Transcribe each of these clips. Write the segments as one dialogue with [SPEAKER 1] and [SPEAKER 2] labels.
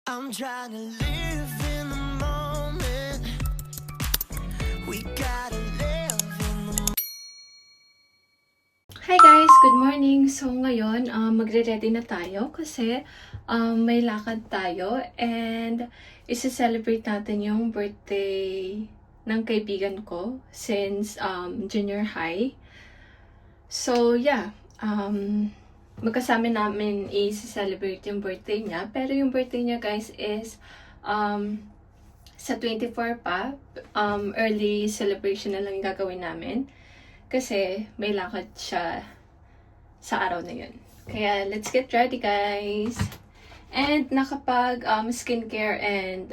[SPEAKER 1] I'm trying to live in the moment. We gotta live in the
[SPEAKER 2] Hi guys! Good morning! So ngayon, magre-ready na tayo kasi may lakad tayo and isi-celebrate natin yung birthday ng kaibigan ko since junior high. So yeah, magkasama namin isi-celebrate yung birthday niya. Pero yung birthday niya guys is sa 24 pa, early celebration na lang yung gagawin namin. Kasi may lakad siya sa araw na yun. Kaya let's get ready guys! And nakapag skincare and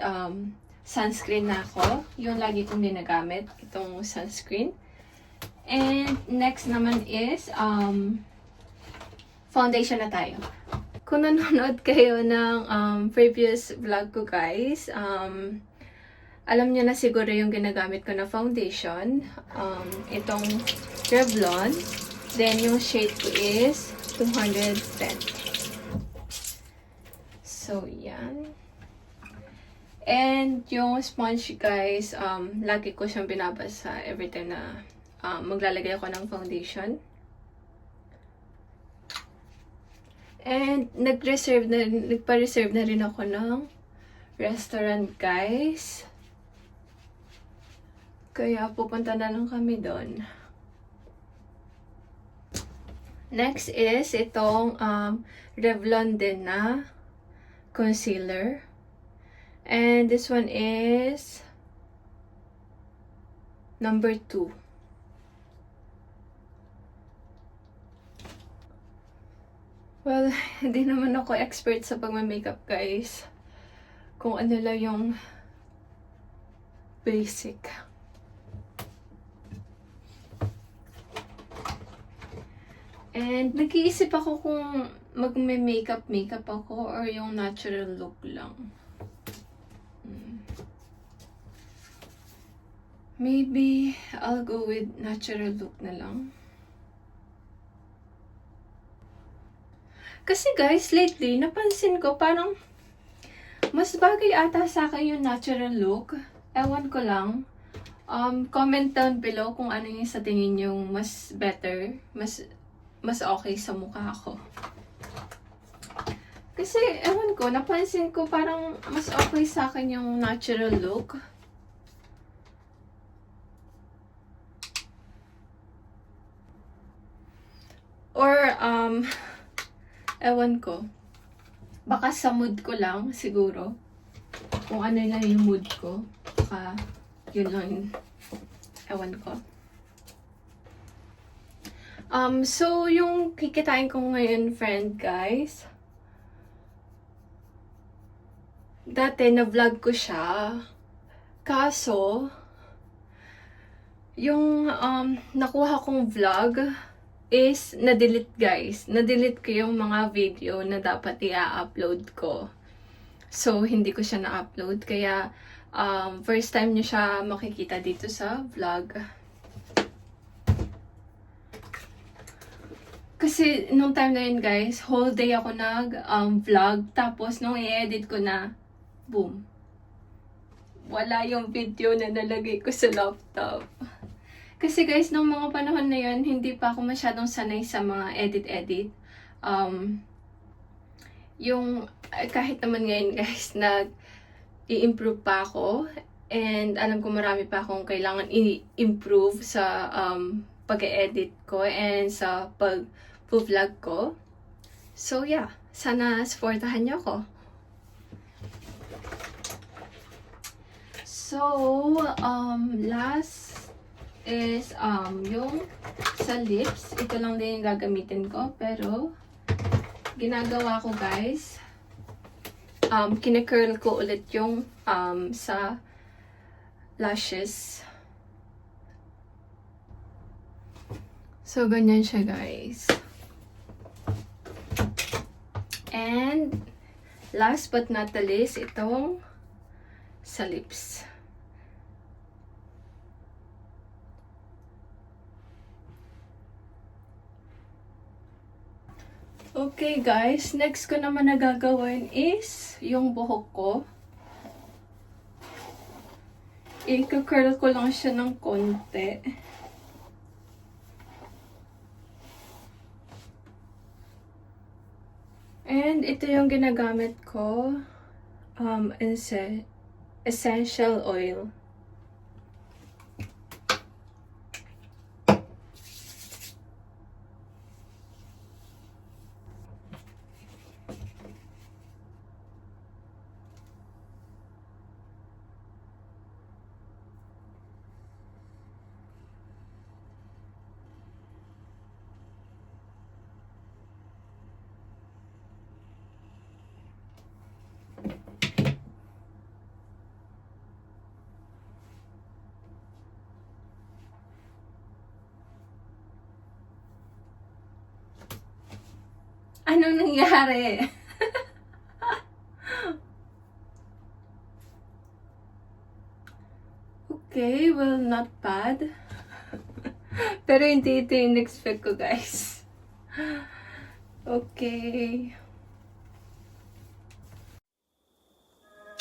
[SPEAKER 2] sunscreen na ako. Yung lagi kong ginagamit, itong sunscreen. And next naman is foundation na tayo. Kung nanonood kayo ng previous vlog ko guys, alam niyo na siguro yung ginagamit ko na foundation. Itong Revlon. Then, yung shade ko is 210. So, yan. And, yung sponge guys, lagi ko siyang binabasa every time na maglalagay ako ng foundation. And, nagpa-reserve na rin ako ng restaurant guys. Kaya pupunta na lang kami doon. Next is itong Revlon din na concealer. And this one is number 2. Well, hindi naman ako expert sa pagma-makeup guys. Kung ano lang yung basic. And nag-iisip ako kung mag-makeup ako or yung natural look lang. Maybe I'll go with natural look na lang. Kasi guys, lately, napansin ko parang mas bagay ata sa akin yung natural look. Ewan ko lang. Comment down below kung ano yung sa tingin yung mas better, mas okay sa mukha ko. Kasi, ewan ko, napansin ko parang mas okay sa akin yung natural look. Or, ewan ko. Baka sa mood ko lang, siguro. Kung ano lang yung mood ko. Baka, yun lang yun. Ewan ko. So, yung kikitain ko ngayon, friend, guys. Dati, na-vlog ko siya. Kaso, yung nakuha kong vlog is na-delete, guys. Na-delete ko yung mga video na dapat i-upload ko. So, hindi ko siya na-upload. Kaya, first time nyo siya makikita dito sa vlog. Kasi, nung time na yun, guys, whole day ako nag-vlog. Tapos, nung i-edit ko na, boom. Wala yung video na nalagay ko sa laptop. Kasi, guys, nung mga panahon na yun, hindi pa ako masyadong sanay sa mga edit-edit. Kahit naman ngayon, guys, nag-i-improve pa ako. And, alam ko marami pa akong kailangan i-improve sa pag-edit ko and sa pag-vlog ko. So, yeah. Sana supportahan niyo ako. So, last is yung sa lips. Ito lang din yung gagamitin ko. Pero, ginagawa ko, guys, kine-curl ko ulit yung sa lashes. So, ganyan siya, guys. And, last but not the least, itong sa lips. Okay guys, next ko naman na gagawin is yung buhok ko. I-curl ko lang siya ng konti. And ito yung ginagamit ko. Essential oil. Anong nangyari? Okay, well, not bad. Pero hindi ito yung expect ko, guys. Okay.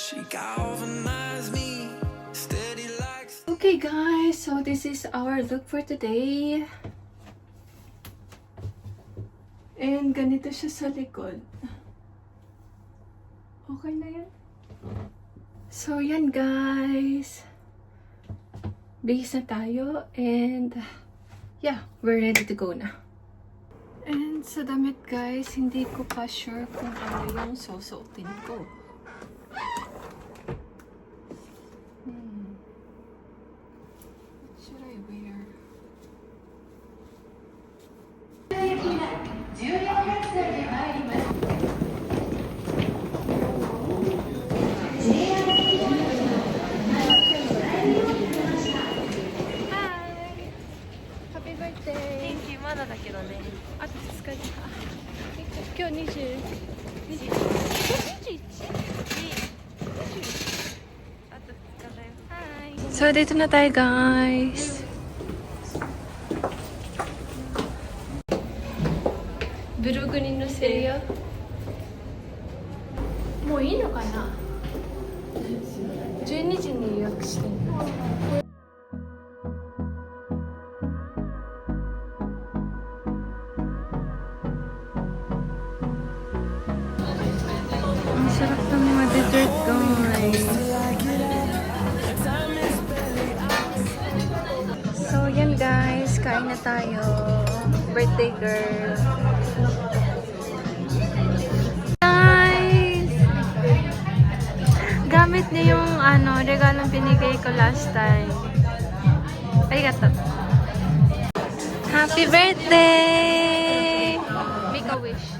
[SPEAKER 1] She galvanized me, steady like.
[SPEAKER 2] Okay, guys. So, this is our look for today. And ganito siya sa likod. Okay na yan? So, yan guys. Bihis na tayo. And, yeah, we're ready to go na. And sa damit guys, hindi ko pa sure kung ano yung susuotin ko. What should I wear? Happy birthday!
[SPEAKER 3] 天気まだだけどね。
[SPEAKER 2] あと2日ですか？今日20、
[SPEAKER 3] 21？あと2日だよ。はい。
[SPEAKER 2] So, dito na tayo, guys. Birugo ni no serio? もういいのかな ?12 時に予約してんの。Ang sarap ng mga dessert, guys. So, yan guys. Kain na tayo. Birthday girl. Guys! Gamit niya yung regalong binigay ko last time. Arigato. Happy birthday! Make a wish.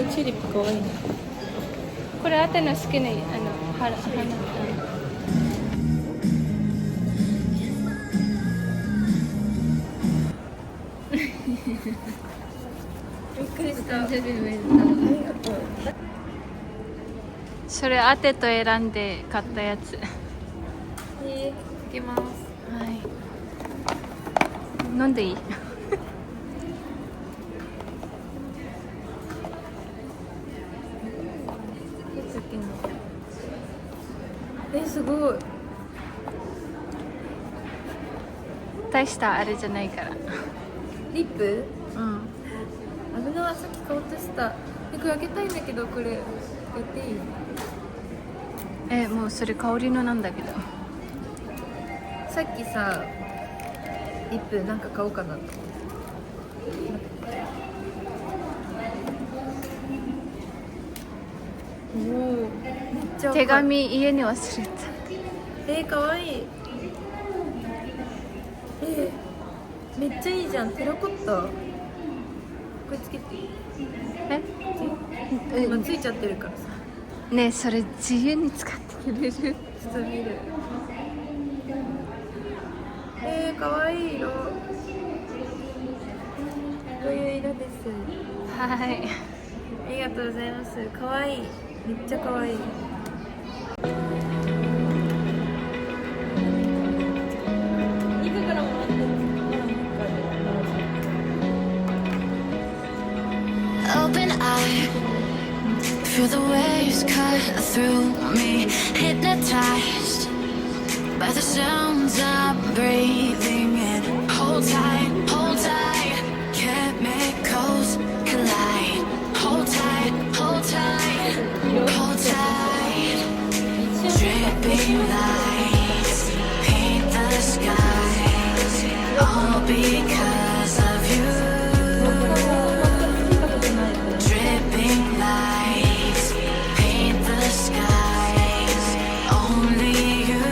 [SPEAKER 2] チューリップかわいいな。これあたの好きな花。びっくりした。それあてと選んで買ったやつ。いきます。はい。飲んでいい？すごい。大したあれじゃないから。
[SPEAKER 3] リップ？
[SPEAKER 2] うん。
[SPEAKER 3] 危ない、さっき買おうとした。これあげたいんだけど、これやっていい？
[SPEAKER 2] もうそれ香りのなんだけど。
[SPEAKER 3] さっきさ、リップなんか買おうかなと。おお、めっちゃ
[SPEAKER 2] 手紙家に忘れた。
[SPEAKER 3] かわいい。めっちゃいいじゃん。テラコッタ。これつけていい？今ついちゃってるからさ。
[SPEAKER 2] ねえ、それ自由に使ってくれる？
[SPEAKER 3] ちょっと見る。かわいい色。こういう色です。
[SPEAKER 2] はい。
[SPEAKER 3] ありがとうございます。かわいい。めっちゃかわいい。肉からもらってる。
[SPEAKER 1] Open eye, feel the waves cut through me. Hypnotized by the sounds I'm breathing in. Hold tight, chemicals collide. Hold tight, hold tight. Dripping lights paint the skies, all because of you. Dripping lights paint the skies. Only you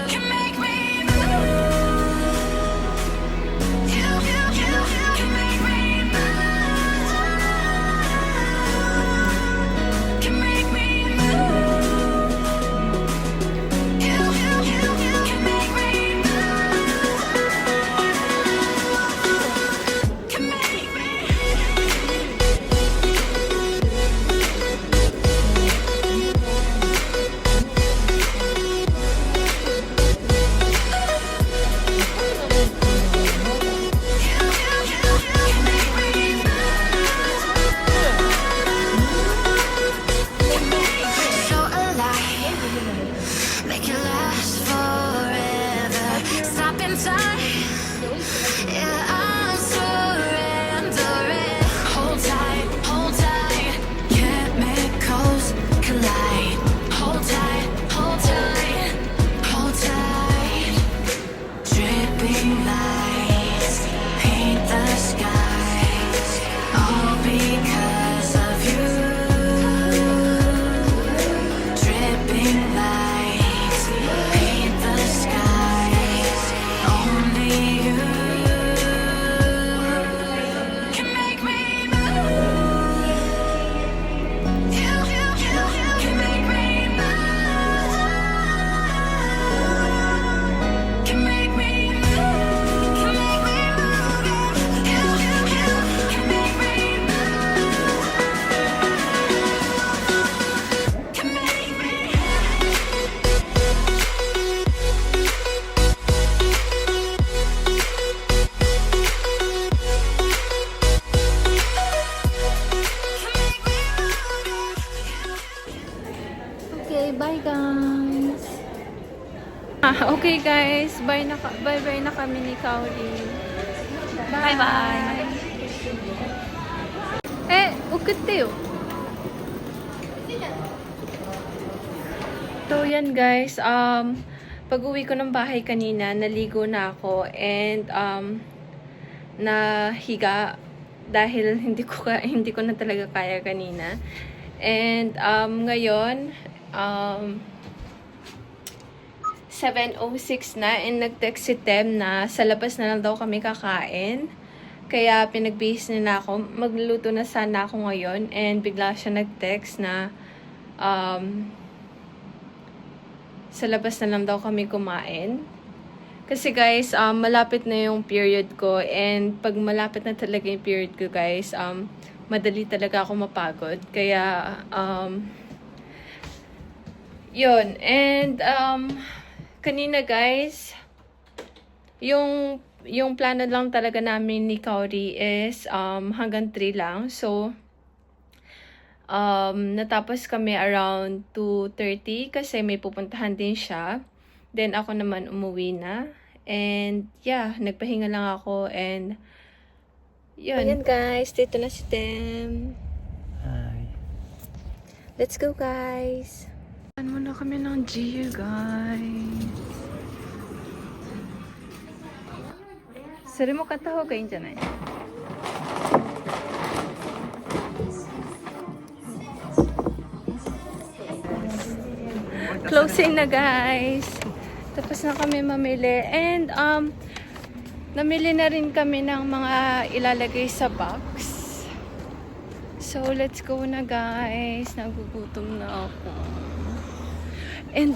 [SPEAKER 1] can make me move. You can make me move. Can make me move. You can make me move. Can make me. So alive, make it last forever. Stop in time, yeah, I'm surrendering. Hold tight, chemicals collide. Hold tight, hold tight. Dripping lights paint the skies, all because of you. Dripping lights paint the skies, only you can make me move. You can make me move. Can make me move. Can make me move. You can make me move. Can make me.
[SPEAKER 2] Okay, bye guys. Okay guys, bye na kami ni Kaori. Bye bye. Ukutte yo. So yan guys, pag-uwi ko ng bahay kanina, naligo na ako and nahiga dahil hindi ko na talaga kaya kanina. And ngayon 7:06 na and nag-text si Tem na sa labas na lang daw kami kakain. Kaya pinagbihis na ako. Magluluto na sana ako ngayon and bigla siya nag-text na sa labas na lang daw kami kumain. Kasi guys, malapit na yung period ko and pag malapit na talaga yung period ko guys, madali talaga ako mapagod. Kaya, yun. And, kanina guys, yung plano lang talaga namin ni Kaori is hanggang 3 lang. So, natapos kami around 2:30 kasi may pupuntahan din siya. Then, ako naman umuwi na. And, yeah, nagpahinga lang ako and yun. Ayan guys, dito na si Tem.
[SPEAKER 4] Hi.
[SPEAKER 2] Let's go guys. Saan muna kami ng GU guys. Sari mo kata hoga in janai? Closing na guys. Tapos na kami mamili and namili na rin kami ng mga ilalagay sa box. So, let's go na guys. Nagugutom na ako. And,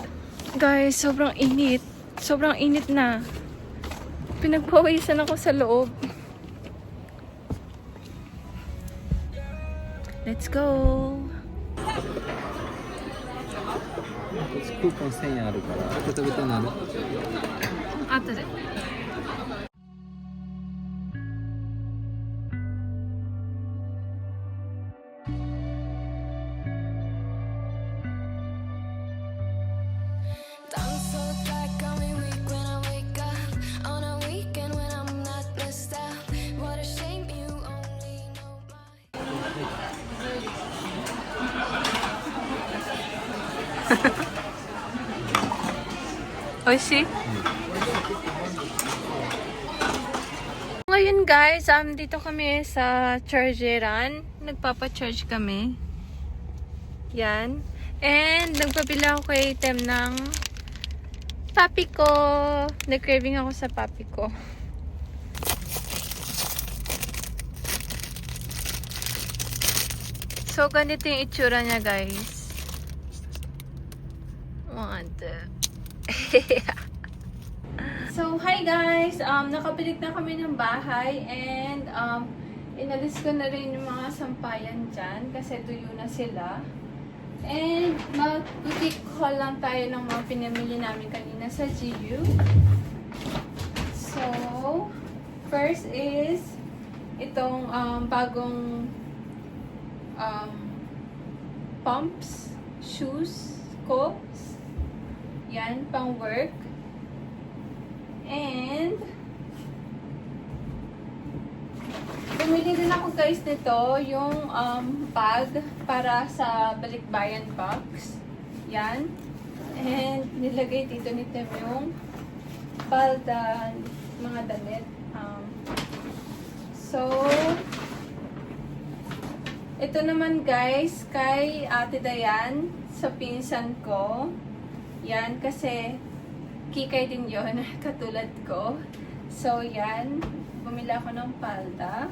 [SPEAKER 2] guys, sobrang init. Sobrang init na. Pinagpawisan ako sa loob. Let's go!
[SPEAKER 4] クーポン1000円あるから、ちょっと食べてなる。
[SPEAKER 2] 後で。
[SPEAKER 1] Don't so like I'm weak when I wake up on a weekend when I'm not blessed out. What a shame you only know my.
[SPEAKER 2] Oishi? Ngayon guys, dito kami sa chargeran. Nagpapa-charge kami. Yan. And nagpapila ako kay Tem ng papi ko. Nag-craving ako sa papi ko. So, ganito yung itsura niya guys. So, hi guys! Nakabalik na kami ng bahay and inalis ko na rin yung mga sampayan dyan kasi tuyo na sila. And mag-boutique haul lang tayo ng mga pinamili namin kanina sa GU. So, first is itong bagong pumps, shoes ko. Yan, pang work. And bumili din ako guys nito, yung bag para sa balikbayan box. Yan. And nilagay dito ni Tem yung balda, mga damit. So, ito naman guys, kay Ate Dayan, sa pinsan ko. Yan, kasi kikay din yun, katulad ko. So, yan. Bumili ako ng palda.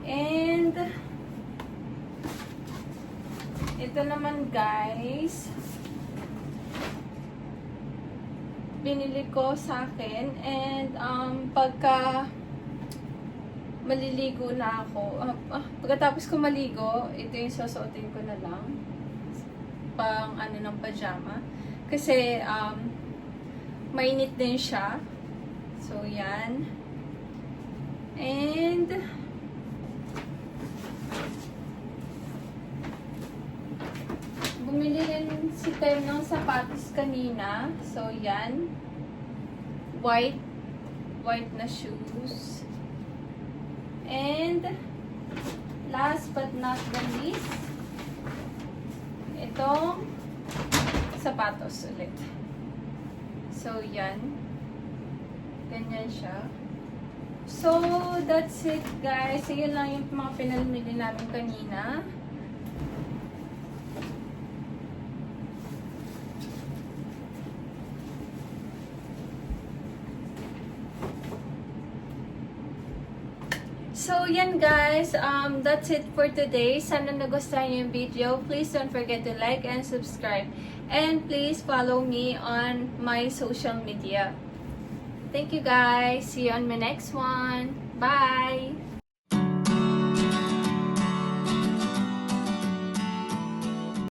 [SPEAKER 2] And, ito naman guys, binili ko sa akin. And, pagka maliligo na ako, pagkatapos ko maligo, ito yung susuotin ko na lang. Pang ano ng pajama. Kasi, mainit din siya. So, yan. And, bumili rin si Tem ng sapatos kanina. So, yan. White na shoes. And, last but not the least, itong sapatos ulit. So, yan. Ganyan siya. So, that's it guys. Yun lang yung mga pinamili namin kanina. So, yan guys. That's it for today. Sana nagustuhan niyo yung video. Please don't forget to like and subscribe. And please follow me on my social media. Thank you guys. See you on my next one. Bye!